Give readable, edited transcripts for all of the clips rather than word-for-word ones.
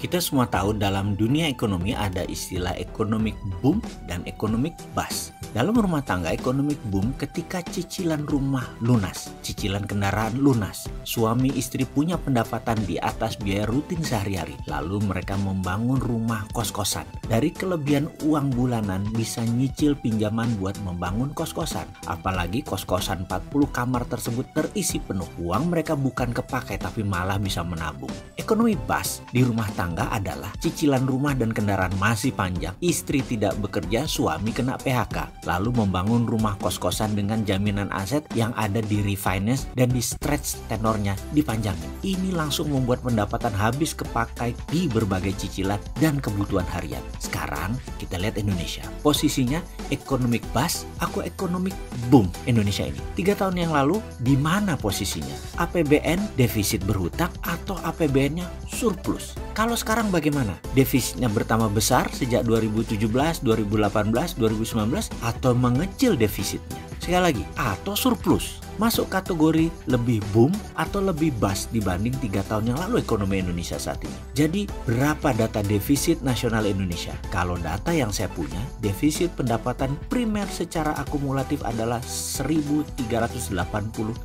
Kita semua tahu dalam dunia ekonomi ada istilah economic boom dan economic bust. Dalam rumah tangga, economic boom ketika cicilan rumah lunas, cicilan kendaraan lunas. Suami istri punya pendapatan di atas biaya rutin sehari-hari. Lalu mereka membangun rumah kos-kosan. Dari kelebihan uang bulanan bisa nyicil pinjaman buat membangun kos-kosan. Apalagi kos-kosan 40 kamar tersebut terisi penuh. Uang mereka bukan kepakai tapi malah bisa menabung. Ekonomi bust di rumah tangga adalah cicilan rumah dan kendaraan masih panjang, istri tidak bekerja, suami kena PHK, lalu membangun rumah kos-kosan dengan jaminan aset yang ada di refinance dan di stretch tenornya dipanjangin. Ini langsung membuat pendapatan habis kepakai di berbagai cicilan dan kebutuhan harian. Sekarang kita lihat Indonesia, posisinya economic bust, aku economic boom Indonesia ini. 3 tahun yang lalu di mana posisinya? APBN defisit berhutang atau APBN-nya surplus? Kalau sekarang bagaimana? Defisitnya bertambah besar sejak 2017, 2018, 2019 atau mengecil defisitnya? Sekali lagi, atau surplus? Masuk kategori lebih boom atau lebih bust dibanding 3 tahun yang lalu ekonomi Indonesia saat ini. Jadi berapa data defisit nasional Indonesia? Kalau data yang saya punya, defisit pendapatan primer secara akumulatif adalah 1.380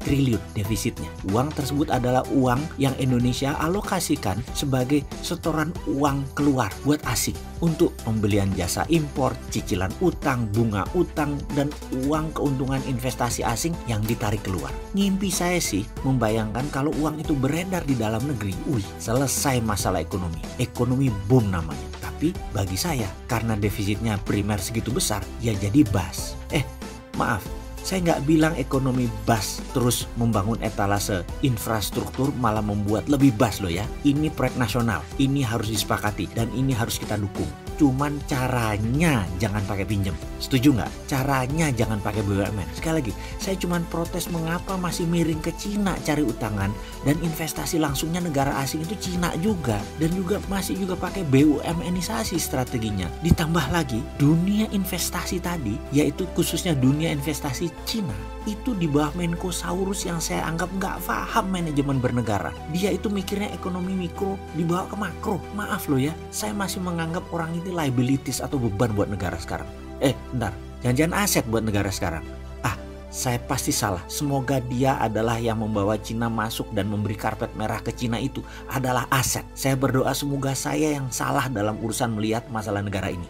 triliun defisitnya. Uang tersebut adalah uang yang Indonesia alokasikan sebagai setoran uang keluar buat asing untuk pembelian jasa impor, cicilan utang, bunga utang, dan uang keuntungan investasi asing yang ditarik keluar. Ngimpi saya sih membayangkan kalau uang itu beredar di dalam negeri, selesai masalah ekonomi. Ekonomi boom namanya. Tapi bagi saya, karena defisitnya primer segitu besar, ya jadi bust. Maaf, saya nggak bilang ekonomi bust terus membangun etalase infrastruktur malah membuat lebih bust loh ya. Ini proyek nasional, ini harus disepakati dan ini harus kita dukung. Cuman caranya jangan pakai pinjem. Setuju nggak? Caranya jangan pakai BUMN. Sekali lagi, saya cuman protes mengapa masih miring ke Cina cari utangan dan investasi langsungnya negara asing itu Cina juga. Dan juga masih juga pakai BUMNisasi strateginya. Ditambah lagi dunia investasi tadi, yaitu khususnya dunia investasi Cina, itu di bawah Menko Saurus yang saya anggap nggak paham manajemen bernegara. Dia itu mikirnya ekonomi mikro dibawa ke makro. Maaf loh ya, saya masih menganggap orang ini liabilities atau beban buat negara sekarang. Bentar, jangan-jangan aset buat negara sekarang. Saya pasti salah. Semoga dia adalah yang membawa Cina masuk dan memberi karpet merah ke Cina itu adalah aset. Saya berdoa semoga saya yang salah dalam urusan melihat masalah negara ini.